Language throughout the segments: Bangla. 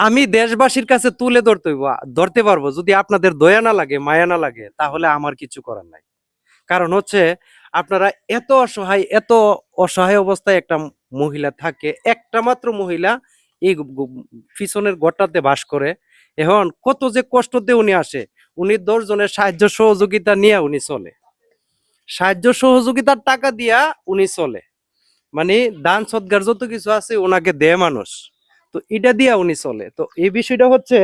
আমি দেশবাসীর কাছে তুলে ধরতে পারবো, যদি আপনাদের দয়া না লাগে, মায়া না লাগে, তাহলে আমার কিছু করার নাই। কারণ হচ্ছে আপনারা এত অসহায় অবস্থায় একটা মহিলা থাকে, একটা মাত্র মহিলা এই পিছনের ঘরটাতে বাস করে। এখন কত যে কষ্টতে উনি আসে, উনি 10 জনের সাহায্য সহযোগিতা নিয়ে উনি চলে, সাহায্য সহযোগিতার টাকা দিয়া উনি চলে, মানে দান সৎকার যত কিছু আছে ওনাকে দেয় মানুষ, তো এটা দিয়া উনি চলে। তো এই বিষয়টা হচ্ছে,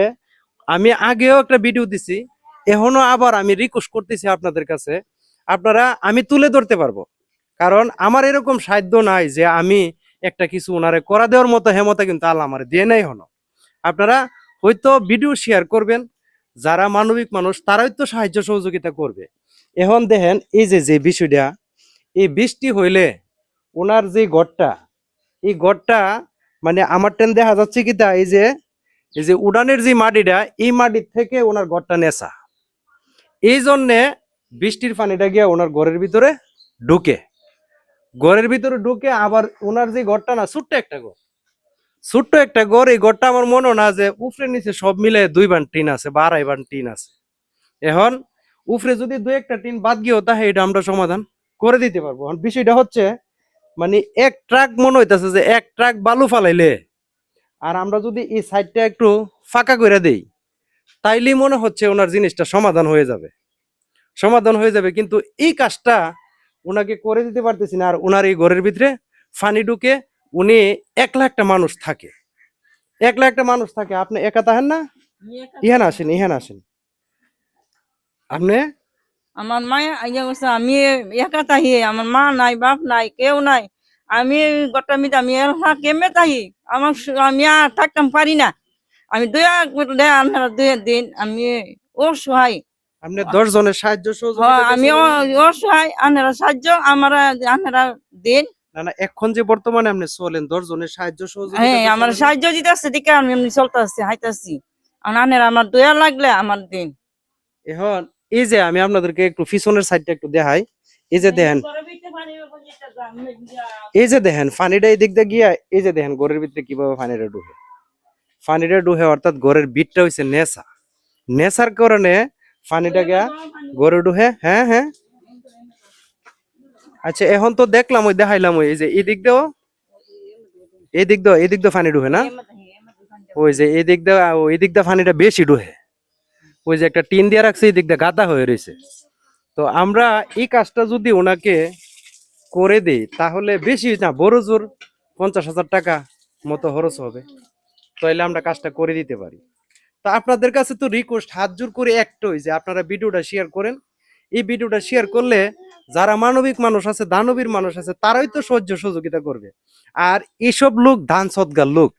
আমি আগেও একটা ভিডিও দিছি, এখনো আবার আমি রিকোয়েস্ট করতেছি আপনাদের কাছে, আপনারা, আমি তুলে ধরতে পারবো, কারণ আমার এরকম সাধ্য নাই যে আমি একটা কিছু ওনারে করা দেওয়ার মতো হেমতা কিন্তু আল্লাহ আমার দিয়ে নাই হনো। আপনারা হয়তো ভিডিও শেয়ার করবেন, যারা মানবিক মানুষ তারাই তো সাহায্য সহযোগিতা করবে। এখন দেখেন এই যে বিষয়টা, এই বৃষ্টি হইলে ওনার যে ঘরটা, এই ঘরটা মানে আমার টেন দেখা যাচ্ছে কি তা, এই যে উড়ানের যে মাটিটা, এই মাটির থেকে ওনার ঘরটা নেশা, এই জন্যে বৃষ্টির পানিটা গিয়ে ওনার ঘরের ভিতরে ঢুকে, আবার ওনার যে ঘরটা না, ছোট্ট একটা ঘর, এই ঘরটা আমার মনে না যে উপরে নিচে সব মিলে 2 বান টিন আছে বা 2.5 বান টিন আছে। এখন উপরে যদি 2-1টা টিন বাদ গিয়েও তাহে এটা আমরা সমাধান করে দিতে পারবো। এখন বিষয়টা হচ্ছে, মানে এক ট্রাক মনে হইতেছে যে এক ট্রাক বালু ফালাইলে, আর আমরা যদি এই সাইডটা একটু ফাঁকা করে দেই, তাইলেই মনে হচ্ছে ওনার জিনিসটা সমাধান হয়ে যাবে। কিন্তু এই কাজটা ওনাকে করে দিতে পারতেছি না। আর ওনার এই ঘরের ভিতরে ফানি ঢুকে, উনি একলা একটা মানুষ থাকে, আপনি একা থাকেন না? ইহান আসেন আপনি। আমার মায়া ইয়ে করছে, আমি একা তাহি, আমার মা নাই, বাপ নাই, কেউ নাই। আমি গোটা মিট আমি কেমনে তাহি, আমি আর থাকতাম পারি না। আমি আপনারা 2 দিন আমি অসহায়। আপনি 10 জনের সাহায্য সহযোগিতা আমি করছেন। অসহায়, আপনারা সাহায্য আমরা আপনারা দিন। না না, এখন যে বর্তমানে আপনি চলেন 10 জনের সাহায্য সহযোগিতা হ্যাঁ, আমার সাহায্য দিতে আসছে, দিকে আমি এমনি চলতেছি, হাইতাছি। আপনারা আমার দয়া লাগলে আমার দিন। এখন এই যে আমি আপনাদেরকে একটু পিছনের সাইডটা একটু দেখাই, এই যে দেখেন, পানিটা এই দিক দিয়ে গিয়া, এই যে দেখেন ঘরের ভিতরে কিভাবে পানিটা ঢুকে, অর্থাৎ ঘরের ভিতটা হইছে নেশার কারণে পানিটা গিয়া ঘরে ঢুকে। হ্যাঁ হ্যাঁ, আচ্ছা এখন তো দেখলাম, ওই দেখাইলাম, ওই যে এই দিক দিয়ে পানি ঢুকে না, ওই যে এই দিক দিয়ে পানিটা বেশি ঢুকে, ওই যে একটা টিন দিয়ে রাখছে, এই দিক দিয়ে গাদা হয়ে রয়েছে। তো আমরা এই কাজটা যদি ওনাকে করে দেই, তাহলে বেশি না, বড় জোর 50,000 টাকা মতো খরচ হবে, তাইলে আমরা কাজটা করে দিতে পারি। তা আপনাদের কাছে তো রিকোয়েস্ট, হাত জোর করে একটাই, যে আপনারা ভিডিওটা শেয়ার করেন। এই ভিডিওটা শেয়ার করলে যারা মানবিক মানুষ আছে, দানবীর মানুষ আছে, তারাই তো সাহায্য সহযোগিতা করবে। আর এইসব লোক দান সৎকার লোক,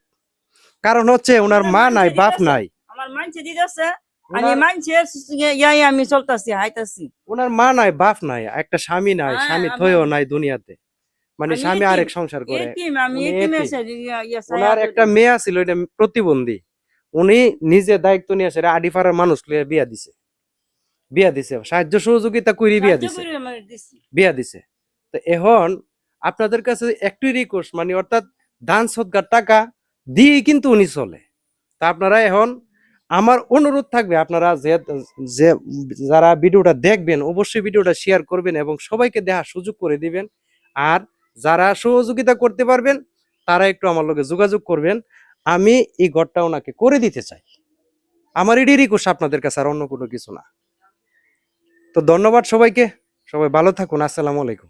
কারণ হচ্ছে ওনার মা নাই, বাপ নাই, আমার মানছে দিতেছে, আমি মানছে ইয়াই আমি চলতেছি, হাইতাছি। ওনার মা নাই, বাপ নাই, একটা স্বামী নাই, স্বামী থয়েও নাই দুনিয়াতে, মানে আমি স্বামী আরেক এতিম, সংসার করে। আমি উনি এতিম এতিম। এসে ওনার একটা মেয়ে ছিল, এটা প্রতিবন্ধী, উনি নিজে দায়িত্ব নিয়ে আসে আডিপাড়ার মানুষ বিয়া দিছে সাহায্য সহযোগিতা করে বিয়া দিছে। তো এখন আপনাদের কাছে একটু রিকোয়েস্ট, মানে অর্থাৎ দান সৎকার টাকা দিয়ে কিন্তু উনি চলে। তা আপনারা এখন, আমার অনুরোধ থাকবে, আপনারা যে যারা ভিডিওটা দেখবেন, অবশ্যই ভিডিওটা শেয়ার করবেন এবং সবাইকে দেখার সুযোগ করে দিবেন। আর যারা সহযোগিতা করতে পারবেন, তারা একটু আমার লগে যোগাযোগ করবেন, আমি এই ঘরটা ওনাকে করে দিতে চাই। আমার এটাই রিকোয়েস্ট আপনাদের কাছে, আর অন্য কোনো কিছু না। তো ধন্যবাদ সবাইকে, সবাই ভালো থাকুন, আসসালামু আলাইকুম।